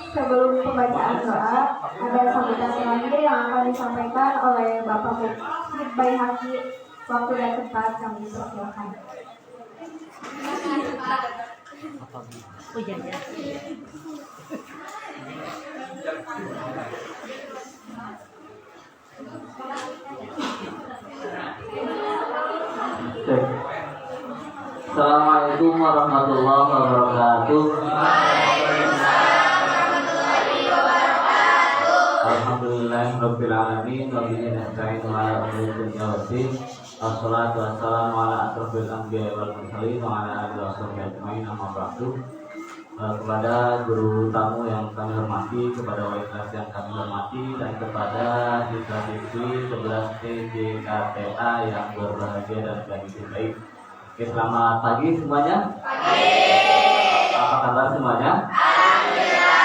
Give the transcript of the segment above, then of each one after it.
sebelum pembacaan doa, ada sambutan terakhir yang akan disampaikan oleh Bapak Mufti Baihaqi. Waktu dan tempat kami persilakan. Oh iya ya. Assalamualaikum warahmatullahi wabarakatuh. Alhamdulillahirabbil alamin wa bihi nasta'inu ala umuri dunya waddin. Wassalatu wassalamu ala asrofil anbiya'i wal mursalin wa ala alihi washabbihi ajmain. Amma ba'du. Kepada guru tamu yang kami hormati, kepada wali kelas yang kami hormati, dan kepada siswa-siswi 11 TJKTA yang berbahagia dan begitu baik. Oke, selamat pagi semuanya. Pagi. Apa kabar semuanya? Alhamdulillah.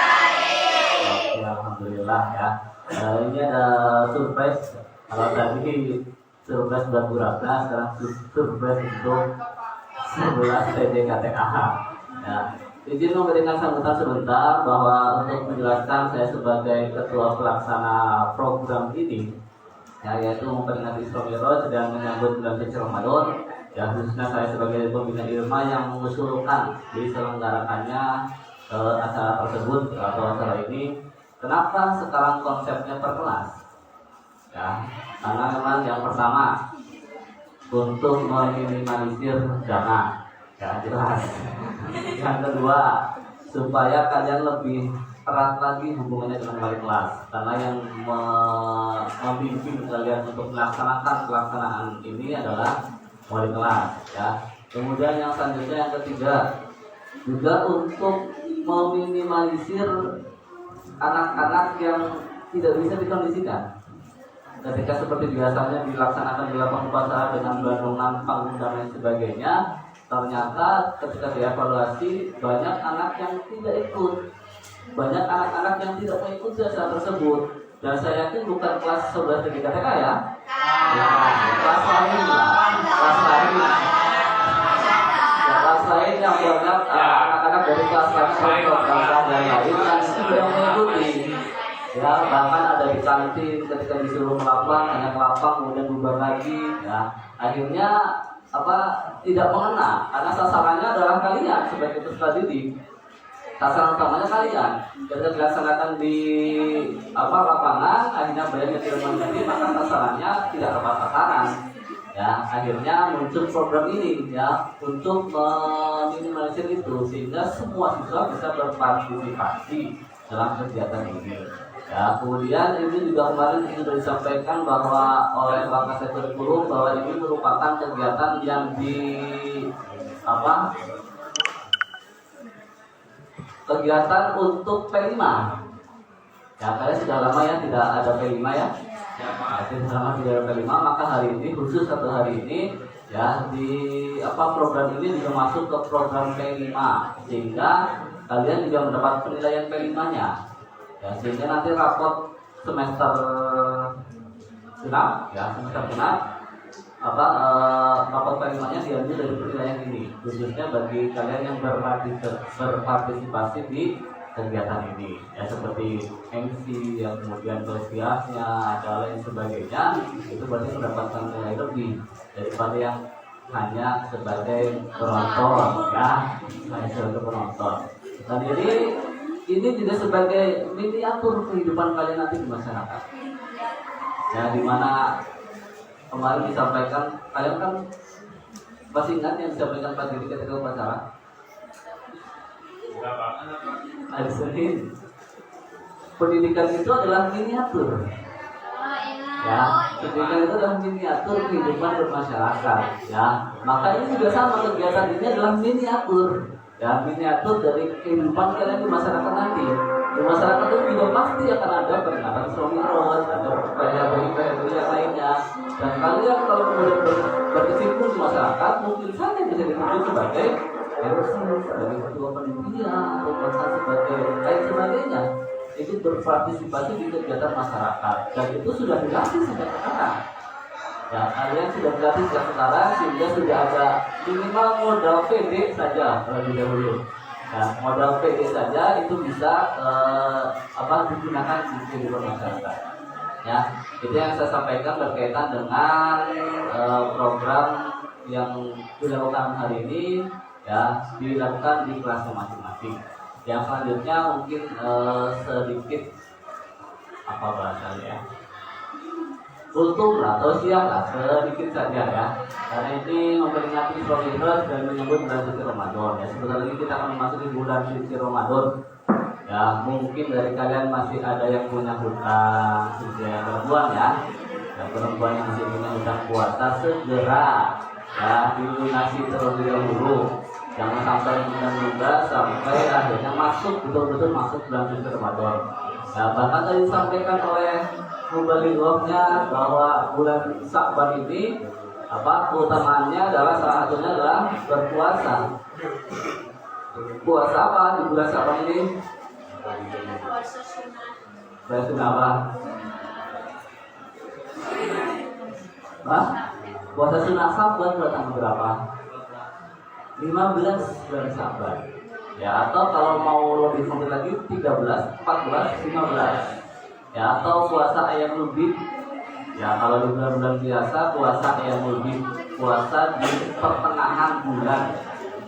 Oke, alhamdulillah ya. Ini ada surprise. Kalau tadi surprise buat Bu Ratna, sekarang surprise untuk 11 TJKTA. Ya. Izin memberikan sambutan sebentar bahwa untuk menjelaskan saya sebagai ketua pelaksana program ini, ya, yaitu memperingati Isra Mi'raj dan menyambut bulan suci Ramadan. Ya, khususnya saya sebagai pembina ilmu yang mengusulkan diselenggarakannya acara tersebut atau acara ini. Kenapa sekarang konsepnya per kelas? Ya, karena memang yang pertama untuk meminimalisir dana. Ya, jelas. Yang kedua, supaya kalian lebih erat lagi hubungannya dengan wali kelas, karena yang membimbing kalian untuk melaksanakan pelaksanaan ini adalah wali kelas. Ya. Kemudian yang selanjutnya, yang ketiga, juga untuk meminimalisir anak-anak yang tidak bisa dikondisikan. Ketika seperti biasanya dilaksanakan di lapang upacara dengan bangunan, panggung dan lain sebagainya, ternyata ketika dievaluasi banyak anak yang tidak ikut, banyak anak-anak yang tidak mengikuti acara tersebut. Dan saya yakin bukan kelas 11 TJKTA ya, kelas lain, kelas lain yang banyak anak-anak dari kelas lain dan lain yang tidak mengikuti. Ya, bahkan ada di kantin ketika disuruh melapang, hanya melapang kemudian bubar lagi. Ya, akhirnya tidak mengena karena sasarannya adalah kalian sebagai peserta didik. Sasaran utamanya kalian. Ketika dilaksanakan di lapangan, akhirnya banyak yang tidak mengerti, maka sasarannya tidak tepat sasaran. Ya, akhirnya muncul program ini ya untuk meminimalisir itu sehingga semua siswa bisa berpartisipasi dalam kegiatan ini. Ya, kemudian ini juga kemarin sudah disampaikan bahwa oleh Pak Kasih Kurikulum bahwa ini merupakan kegiatan yang kegiatan untuk P5. Ya, kalian sudah lama ya tidak ada P5 ya. Sudah lama tidak ada P5, maka hari ini khusus satu hari ini ya di program ini juga masuk ke program P5 sehingga kalian juga mendapat penilaian P5-nya. Ya, sehingga nanti raport semester genap, raport P5-nya diambil dari penilaian ini, khususnya bagi kalian yang berpartisipasi di kegiatan ini, ya seperti MC, yang kemudian sosialnya, ada lain sebagainya, itu berarti mendapatkan nilai lebih daripada yang hanya sebagai penonton, ya, hanya sebagai penonton. Dan ini juga sebagai miniatur kehidupan kalian nanti di masyarakat. Ya, dimana kemarin disampaikan, kalian kan masih ingat yang disampaikan Pak Didi ketika upacara? Hari Senin. Pendidikan itu adalah miniatur. Ya, pendidikan itu adalah miniatur kehidupan bermasyarakat. Ya, maka ini juga sama, kegiatan ini adalah miniatur. Ya, miniatur dari kehidupan kalian di masyarakat nanti. Di masyarakat itu juga pasti akan ada peringatan Isra Mi'raj, ada perayaan yang lainnya. Dan kalian kalau kemudian berkecimpung di masyarakat, mungkin saja bisa disebut sebagai MC, sebagai ketua panitia, atau bahkan sebagai lain sebagainya. Itu berpartisipasi di kegiatan masyarakat. Dan itu sudah dilatih sejak sekarang. Ya, kalian sudah dilatih sejak sekarang sehingga sudah ada minimal modal PD saja terlebih dahulu. Ya, modal PD saja itu bisa digunakan di kehidupan masyarakat. Ya, itu yang saya sampaikan berkaitan dengan program yang dilakukan hari ini, ya, dilakukan di kelasnya masing-masing. Yang selanjutnya mungkin sedikit apa bahasanya ya, kultur atau siang lah, sedikit saja ya, karena ini memperingati Isra Mi'raj dan menyebut bulan suci Ramadan. Ya, sebentar lagi kita akan memasuki bulan suci Ramadan. Ya, mungkin dari kalian masih ada yang punya hutang, yang perempuan ya, yang perempuan yang masih punya hutang puasa segera ya dilunasi terlebih dahulu. Jangan sampai menunda sampai akhirnya betul-betul masuk bulan suci Ramadan. Ya, bahkan tadi disampaikan oleh mubalighahnya bahwa bulan Sya'ban ini keutamaannya adalah salah satunya adalah berpuasa. Puasa apa di bulan Sya'ban ini? Puasa sunnah apa? Puasa sunnah Sya'ban tanggal berapa? 15 bulan Sya'ban. Ya, atau kalau mau lebih konkret lagi 13, 14, 15. Ya, atau puasa ayam lebih. Ya, kalau di bulan-bulan biasa puasa ayam lebih, puasa di pertengahan bulan.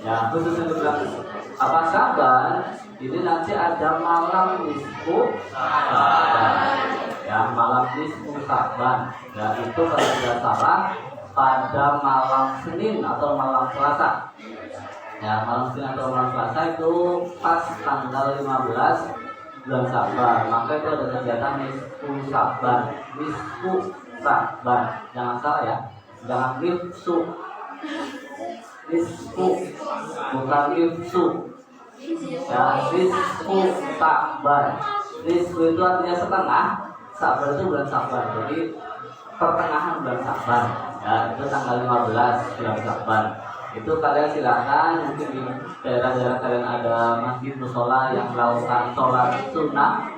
Ya, khususnya di bulan Sya'ban ini nanti ada malam nisfu Sya'ban. Ya, malam nisfu Sya'ban. Ya, itu kalau tidak salah pada malam Senin atau malam Selasa. Ya, malam Senin atau malam Selasa itu pas tanggal 15 bulan Sya'ban. Maka itu ada kegiatan nisfu Sya'ban. Nisfu Sya'ban. Jangan salah ya. Jangan nisfu. Nisfu bukan nifsu. Ya, nisfu Sya'ban. Nisfu itu artinya setengah. Sya'ban itu bulan Sya'ban. Jadi pertengahan bulan Sya'ban. Ya, itu tanggal 15 bulan Sya'ban. Itu kalian silakan, mungkin di daerah-daerah kalian ada masjid musola yang melakukan sholat sunnah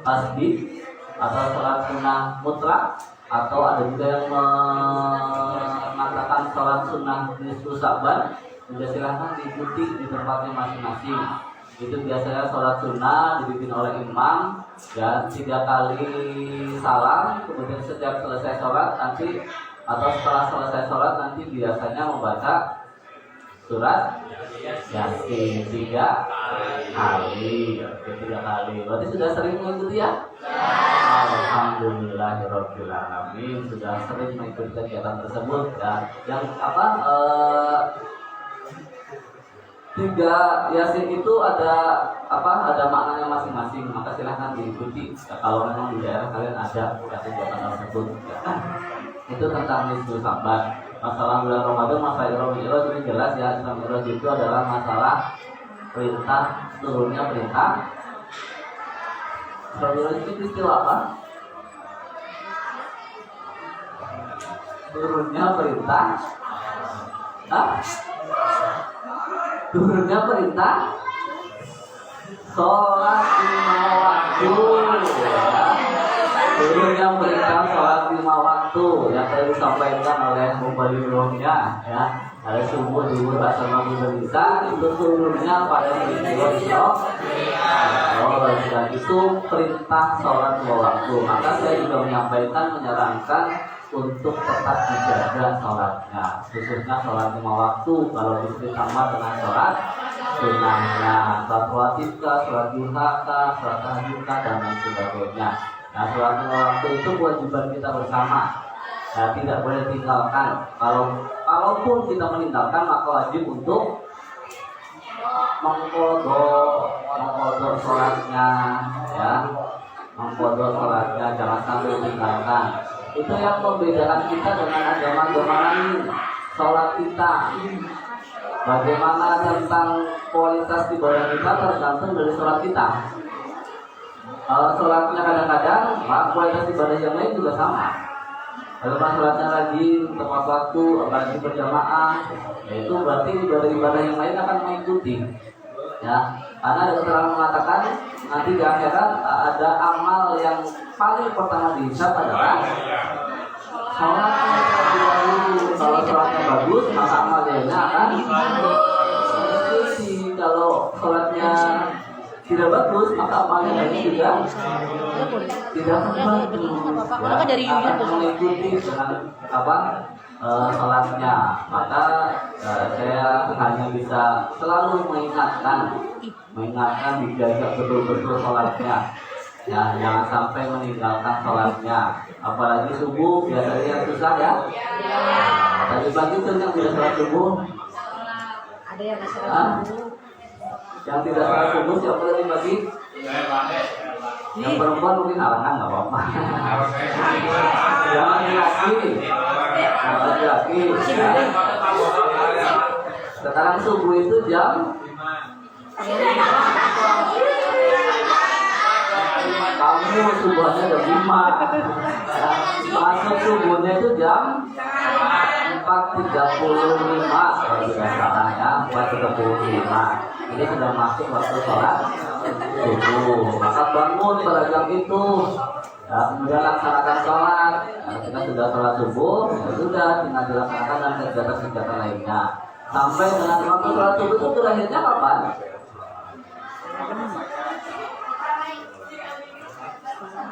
tasbih atau sholat sunnah mutlak, atau ada juga yang mengatakan sholat sunnah nisfu Sya'ban. Juga silakan diikuti di tempatnya masing-masing. Itu biasanya sholat sunnah dipimpin oleh imam, ya, 3 kali salam, kemudian setiap selesai sholat nanti atau setelah selesai sholat nanti biasanya membaca surat Yasin 3 kali. Berarti sudah sering mengikuti ya? Alhamdulillahirabbil alamin, sudah sering mengikuti kegiatan tersebut ya. Yang 3 Yasin itu ada maknanya masing-masing, maka silahkan diikuti ya, kalau memang di daerah kalian ada kegiatan tersebut ya. Itu tentang nisfu Sya'ban. Masalah bulan Ramadan, masalah Isra Mi'raj ini jelas ya. Isra Mi'raj itu adalah masalah turunnya perintah. Isra Mi'raj itu istilah apa? Turunnya perintah. Turunnya perintah sholat 5 waktu ya. Turunnya perintah sholat 5 waktu yang tadi disampaikan oleh mubalighahnya ya. Ada subuh, zuhur, asar, maghrib, dan isya. Itu turunnya pada peristiwa Isra. Dan itu perintah sholat 5 waktu. Maka saya juga menyarankan untuk tetap dijaga sholatnya, khususnya sholat 5 waktu. Kalau ditambah dengan sholat sunnahnya, sholat wajibka, sholat duhaka, sholat tahajudka, dan lain sebagainya. Nah, sholat 5 waktu itu kewajiban kita bersama. Nah, tidak boleh tinggalkan. Kalaupun kita meninggalkan, maka wajib untuk mengqadha sholatnya, ya, mengqadha sholatnya, jangan sampai tinggalkan. Itu yang membedakan kita dengan agama-agama lain. Sholat kita, bagaimana tentang kualitas ibadah kita tergantung dari sholat kita. Kalau sholatnya kadang-kadang, maka kualitas ibadah yang lain juga sama. Kalau sholatnya rajin, tepat waktu, apalagi berjamaah, itu berarti ibadah-ibadah yang lain akan mengikuti. Ya, karena ada keterangan mengatakan nanti di akhirat ada amal yang paling pertama dihisab adalah sholatnya dahulu. Kalau sholatnya bagus, maka amal lainnya akan mengikuti. Kalau sholat tidak bagus, maka amalnya tadi juga Nggak boleh. tidak akan Ya, bagus. betul, nggak apa-apa. Kalau kan dari akan YouTube. mengikuti dengan apa sholatnya. Maka saya hanya bisa selalu mengingatkan dijaga betul-betul sholatnya. Ya, jangan sampai meninggalkan sholatnya. Apalagi subuh biasanya yang susah ya. Tadi pagi tuh yang tidak sholat subuh. Ada yang masih Ah. Yang tidak sholat subuh siapa tadi pagi? Yang perempuan mungkin halangan nggak apa-apa. Yang laki-laki, yang laki-laki. Ya. Sekarang subuh itu jam kamu subuhnya jam 5. Masuk subuhnya itu jam 4.35 kalau tidak salah ya, 4.35. Ini sudah masuk waktu sholat subuh. Maka bangun pada jam itu. Ya, kemudian laksanakan sholat. Nah, kita sudah sholat subuh, ya sudah tinggal dilaksanakan dan kegiatan-kegiatan lainnya. Sampai dengan waktu sholat subuh itu berakhirnya kapan?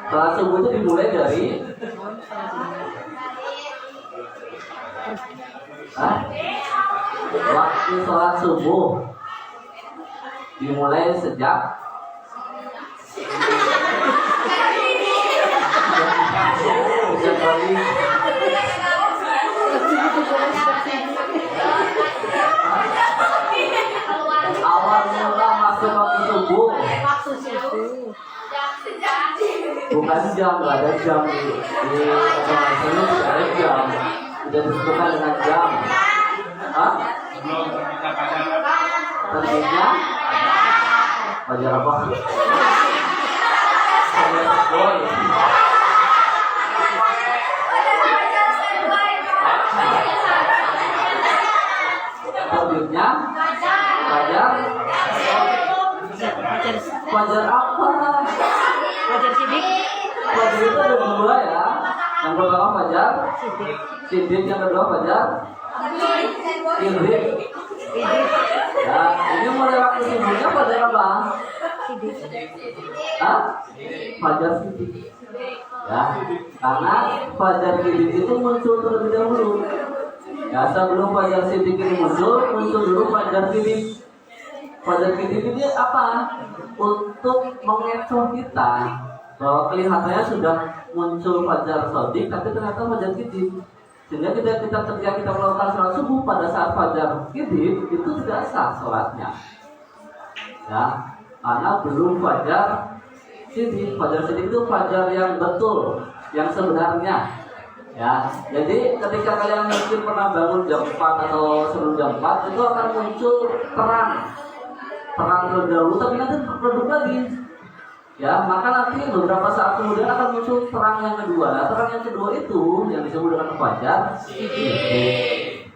Sholat subuh itu dimulai dari waktu sholat subuh dimulai sejak pagi. Awal mula masuk waktu subuh. Bukan jam, nggak ada jam di otomatisnya tidak ada jam, tidak disebutkan dengan jam. Hah? Terbitnya fajar apa? Fajar boy. Terbitnya fajar. Fajar apa? Fajar sidik. Fajar itu ada dua ya. Yang pertama fajar sidik, yang kedua fajar idrik. Ya, ini mulai waktu subuhnya fajar apa? Sidik. Hah? Fajar sidik. Ya, karena fajar sidik itu muncul terlebih dahulu. Ya, sebelum fajar sidik ini muncul dulu fajar sidik. Fajar sidik ini apa? Untuk mengecoh kita bahwa kelihatannya sudah muncul fajar sodik, tapi ternyata fajar sidik. Sehingga ketika kita melakukan sholat subuh pada saat fajar sidik itu tidak sah sholatnya. Ya, karena belum fajar sidik. Fajar sidik itu fajar yang betul, yang sebenarnya. Ya, jadi ketika kalian mungkin pernah bangun jam 4 atau sebelum jam 4 itu akan muncul terang terlebih dahulu, tapi nanti redup lagi. Ya, maka nanti beberapa saat kemudian akan muncul terang yang kedua. Nah, terang yang kedua itu yang disebut dengan fajar.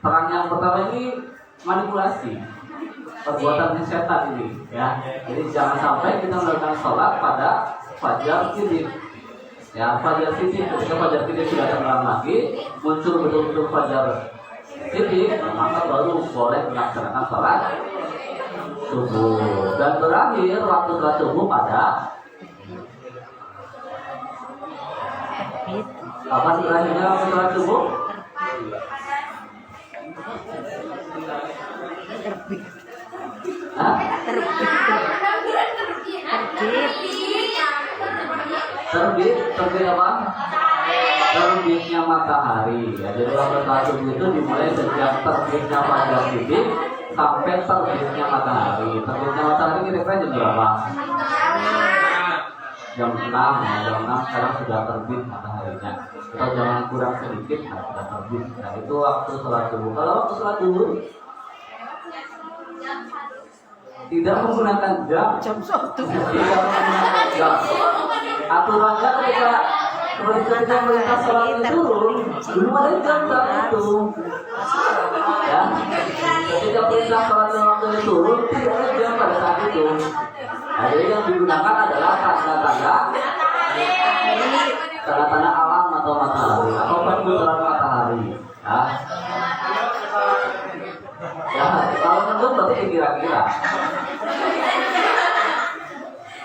Terang yang pertama ini manipulasi, perbuatan setan ini. Ya, jadi jangan sampai kita melakukan sholat pada fajar sidik. Ya, fajar sidik, ketika fajar sidik sudah terang lagi, muncul betul-betul fajar sidik, maka baru boleh melaksanakan sholat subuh. Dan terakhir waktu sholat subuh pada kapan terakhirnya waktu sholat subuh? Hah? Terbit apa? Terbitnya matahari. Ya, jadi waktu sholat subuh itu dimulai sejak terbitnya fajar sidik sampai terbitnya matahari. Terbitnya matahari kira-kira jam berapa? Jam 6, jam 6 sekarang sudah terbit mataharinya. Atau jangan kurang sedikit, sudah terbit. Nah, itu waktu sholat subuh. Kalau waktu sholat subuh tidak menggunakan jam, tidak menggunakan jam. Aturannya ketika perintah sholat itu turun, belum ada jam saat itu. Ya, ketika perintah sholat waktu itu turun, tidak ada jam pada saat itu. Nah, jadi yang digunakan adalah tanda-tanda alam atau matahari atau perputaran matahari. Ya, kalau tentu berarti kira-kira.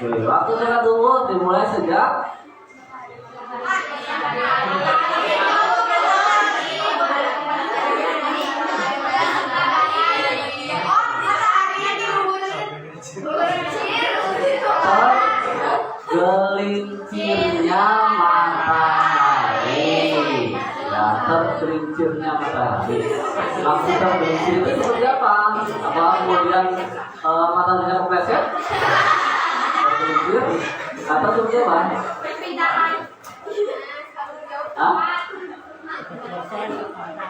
Oke, waktu sholat zuhur dimulai sejak tergelincirnya matahari. Ya, tergelincirnya matahari. Maksud tergelincir itu seperti apa? Apa kemudian mataharinya kepleset? Tergelincir atau seperti apa? Hah?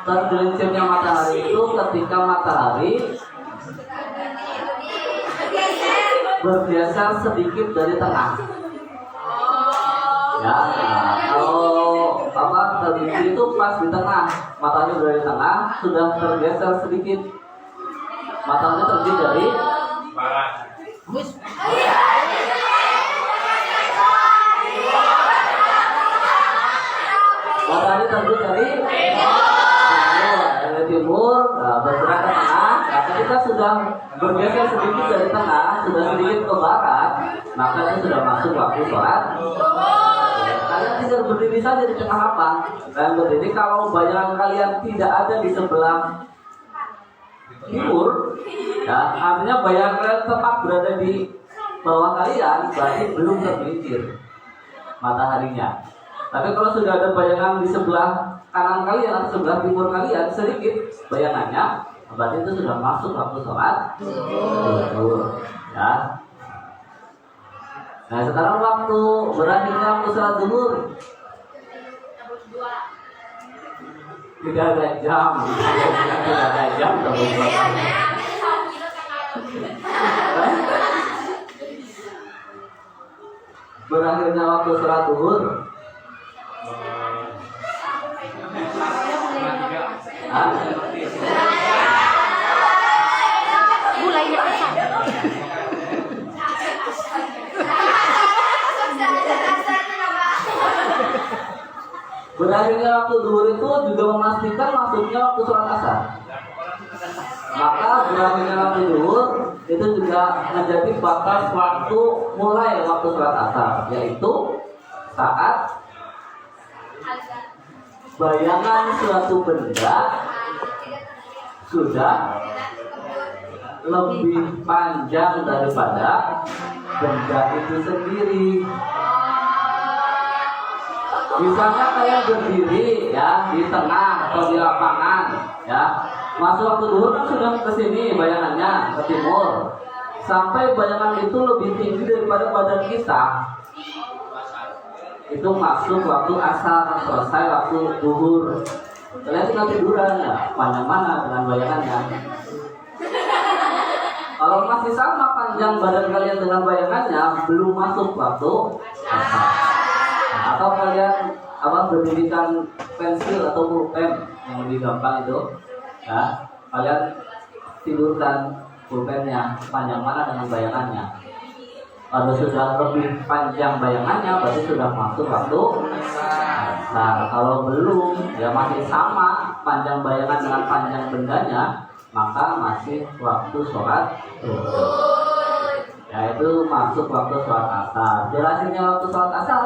Tergelincirnya matahari itu ketika matahari bergeser sedikit dari tengah. Ya, nah, kalau apa tergelincir itu pas di tengah, matanya dari tengah sudah tergeser sedikit, matanya terbit dari barat. Matahari terbit dari timur, bergerak ke tengah. Nah, ketika sudah bergeser sedikit dari tengah, sudah sedikit ke barat, maka itu sudah masuk waktu sholat. Kalian tidak berdiri saja di tengah lapang. Kalian berdiri kalau bayangan kalian tidak ada di sebelah timur, ya, artinya bayangan kalian tepat berada di bawah kalian, berarti belum tergelincir mataharinya. Tapi kalau sudah ada bayangan di sebelah kanan kalian atau sebelah timur kalian sedikit bayangannya, berarti itu sudah masuk waktu sholat zuhur. Ya. Nah, sekarang waktu berakhirnya waktu sholat zuhur. Tidak ada jam, tidak ada jam berakhirnya waktu sholat zuhur. Mulainya asar. Berakhirnya waktu zuhur itu juga memastikan masuknya waktu sholat asar. Maka berakhirnya waktu zuhur itu juga menjadi batas waktu mulai waktu sholat asar, yaitu saat bayangan suatu benda sudah lebih panjang daripada benda itu sendiri. Misalnya kalian berdiri ya di tengah atau di lapangan, ya masuk waktu zuhur kan sudah ke sini bayangannya ke timur, sampai bayangan itu lebih tinggi daripada badan kita, itu masuk waktu asar, selesai waktu zuhur. Kalian tinggal tiduran ya, panjang mana dengan bayangannya. Kalau masih sama panjang badan kalian dengan bayangannya, belum masuk waktu asar. Nah, atau kalian berdirikan pensil atau pulpen yang lebih gampang itu, ya kalian tidurkan pulpennya panjang mana dengan bayangannya. Kalau sudah lebih panjang bayangannya, berarti sudah masuk waktu. Nah, kalau belum, ya masih sama panjang bayangan dengan panjang bendanya, maka masih waktu sholat zuhur. Yaitu masuk waktu sholat asar. Jelasinnya waktu sholat asar.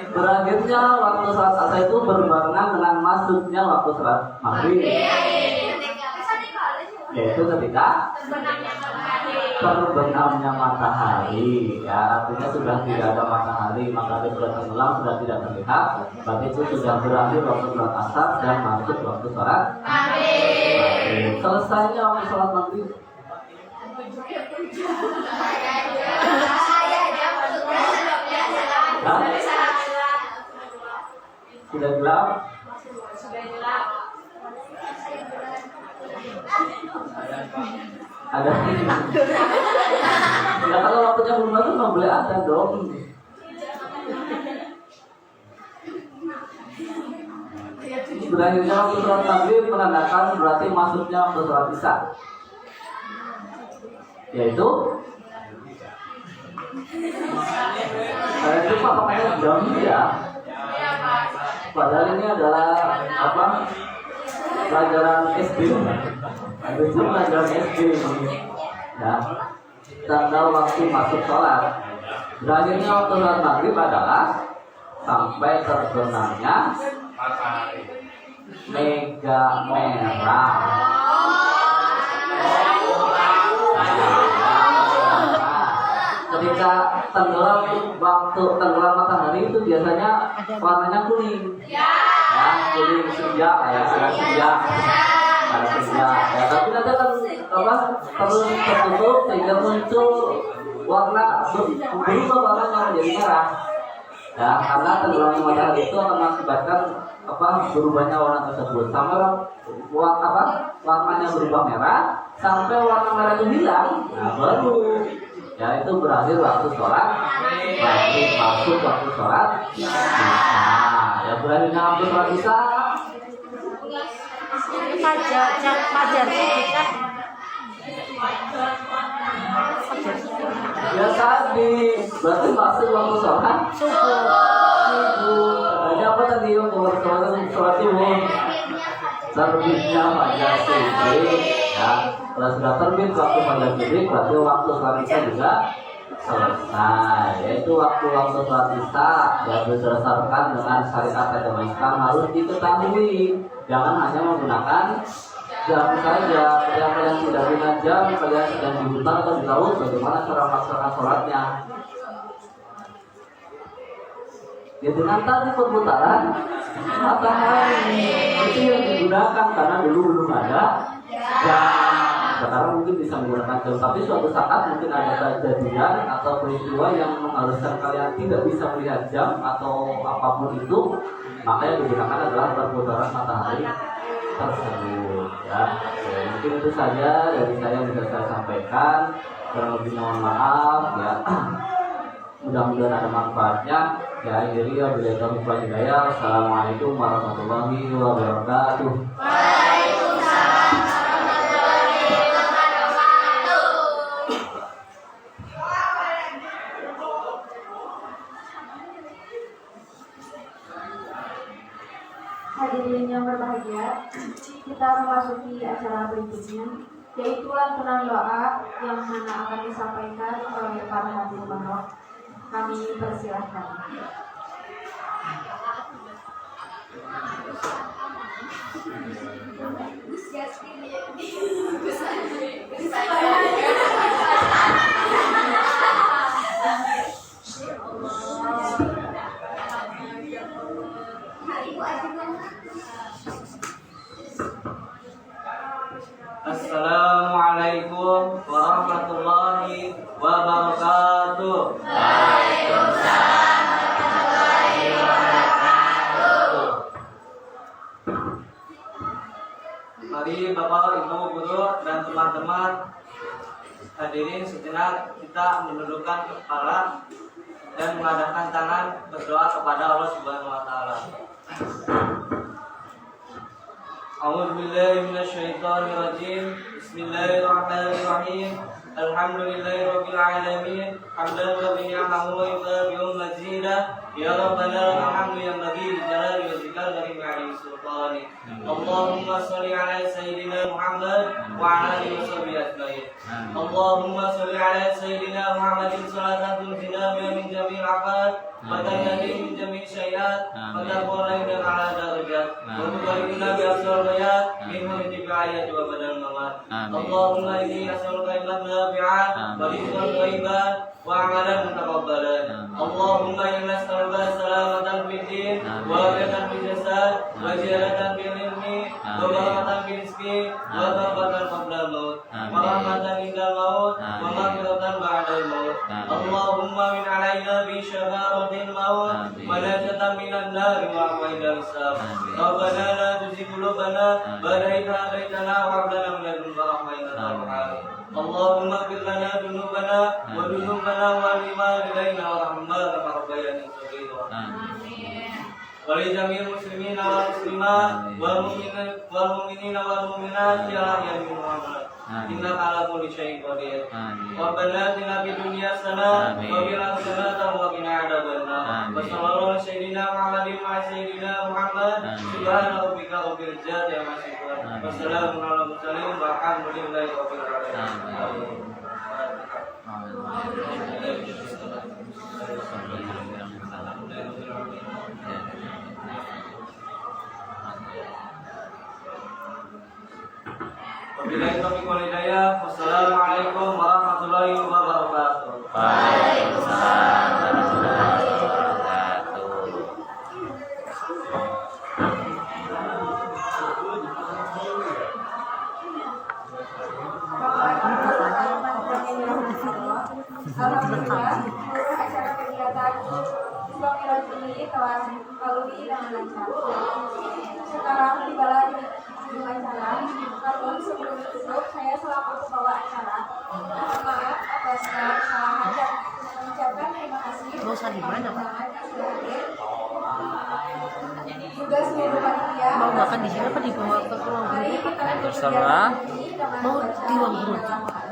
Berakhirnya waktu sholat asar itu berbarengan dengan masuknya waktu sholat maghrib. Yaitu ketika terbenamnya matahari, ya artinya sudah tidak ada matahari, matahari sudah tenggelam, sudah tidak terlihat, berarti itu sudah berakhir waktu sholat asar dan masuk waktu sholat maghrib. Selesainya waktu sholat maghrib. Sudah gelap. Ada. Ya kalau waktunya belum masuk nggak boleh ada dong. Berakhirnya waktu sholat maghrib menandakan berarti masuknya waktu sholat isya. Yaitu saya lupa pakai jam ya. Padahal ini adalah apa? pelajaran SD. Itu pelajaran SD ini. Ya, tanggal waktu masuk sholat. Berakhirnya waktu sholat maghrib adalah sampai terbenamnya mega merah. Ketika tenggelam, waktu tenggelam matahari itu biasanya warnanya kuning. Ya, kuning senja, ya, ada senja. Ya, tapi nanti kan terus tertutup sehingga muncul warna berubah warnanya menjadi merah. Ya, karena tenggelamnya matahari itu akan mengakibatkan berubahnya warna tersebut. Sampai warnanya berubah merah, sampai warna merah itu hilang, nah baru ya itu berakhir waktu sholat maghrib, masuk waktu sholat isya. Ya berakhirnya waktu sholat isya. Fajar Sidik kan? Ya tadi berarti masuk waktu sholat subuh. Ada apa tadi yang sholat subuh? Terbitnya fajar sidik. Ya, kalau sudah terbit waktu fajar sidik, berarti waktu sholat isya juga selesai. Yaitu waktu sholat isya yang berdasarkan dengan syariat agama Islam harus diketahui. Jangan hanya menggunakan jam saja. Ketika kalian tidak punya jam, kalian sedang di hutan atau di laut, bagaimana cara melaksanakan sholatnya? Ya dengan tadi perputaran matahari itu yang digunakan, karena dulu belum ada jam. Sekarang mungkin bisa menggunakan jam, tapi suatu saat mungkin ada kejadian atau peristiwa yang mengharuskan kalian tidak bisa melihat jam atau apapun itu, maka yang digunakan adalah perputaran matahari tersebut. Ya, mungkin itu saja dari saya yang bisa saya sampaikan. Kurang lebih mohon maaf ya. Mudah-mudahan ada manfaatnya. Ya, akhiri wabillahi taufiq wal hidayah. Assalamualaikum warahmatullahi wabarakatuh. Waalaikumsalam warahmatullahi wabarakatuh. Hadirin yang berbahagia, kita memasuki acara berikutnya, yaitu lantunan doa yang mana akan disampaikan oleh para hadirin pondok. Kami persilahkan. Assalamualaikum warahmatullahi wabarakatuh. Waalaikumsalam warahmatullahi wabarakatuh. Mari Bapak, Ibu, Guru, dan teman-teman hadirin sejenak kita menundukkan kepala dan mengadakan tangan berdoa kepada Allah Subhanahu wa taala. A'udzu billahi minasyaitonir rajim. Bismillahirrahmanirrahim. Alhamdulillahirabbil alamin. Hamdan wa ni'mahu wa yukabiru mazidah. Ya Rabbana lakal hamdu yanbaghi li jalali wajhikal karim alaihi sultani. Allahumma shalli ala sayyidina Muhammad wa ala alihi washabihi ajmain. Allahumma shalli ala sayyidina Muhammadin salatan tunjina biha min jami'il afat wa tanjina min jami'i syai'at wa tarfa'una ala darajat wa tubayyina bi asrar bayat min hujbi ayati wa badal mamat. Allahumma inni as'aluka ilman nafi'an wa rizqan thayyiban wa amalan mutaqabbalan. Allahumma inna nas'aluka salamatan fid din wa afiyatan fil jasad wa ziyadatan fil ilmi wa barakatan fil rizqi wa barakatan qabla al-maut wa rahmatan indal maut wa maghfiratan ba'dal maut. Allahumma min alaina bi syafa'atil maut wa najatan minan nar wa afaidal hisab. Rabbana la tuzigh qulubana ba'da idh hadaytana wa hab lana min ladunka rahmatan innaka antal wahhab. Allahumma ighfir lana dhunubana wa dhunubana wa liwalidayna warhamna kama rabbayana shaghira. Wa li jami'il muslimina wal muslimat wal mu'minina wal mu'minat ya rabbal alamin. innaka ala kulli syai'in qadir. Amin. Rabbana atina fid dunya hasanah Amin. wa fil akhirati hasanah wa qina adzabannar. Amin. Wa sallallahu ala sayyidina Muhammadin wa ala sayyidina Muhammad. Amin. Subhana rabbika rabbil izzati amma yasifun. Amin. Wa salamun ala mursalin walhamdulillahi rabbil alamin. Amin. Wabillahi taufiq wal hidayah. Wassalamualaikum warahmatullahi wabarakatuh. Waalaikumsalam warahmatullahi wabarakatuh. Alhamdulillah, seluruh acara kegiatan Islam Miraj ini telah dilalui dengan lancar. Sekarang tibalah di ujung acara. Namun sebelum ditutup, saya selaku pembawa acara mohon maaf atas segala kesalahan dan mengucapkan terima kasih Bosan di mana, Pak? yang sudah hadir. Juga seluruh panitia. Mau makan di sini apa dibawa ke ruang Mari guru? kita lanjut Terserah. kegiatan ini dengan Mau membaca di ruang guru. Al-Quran.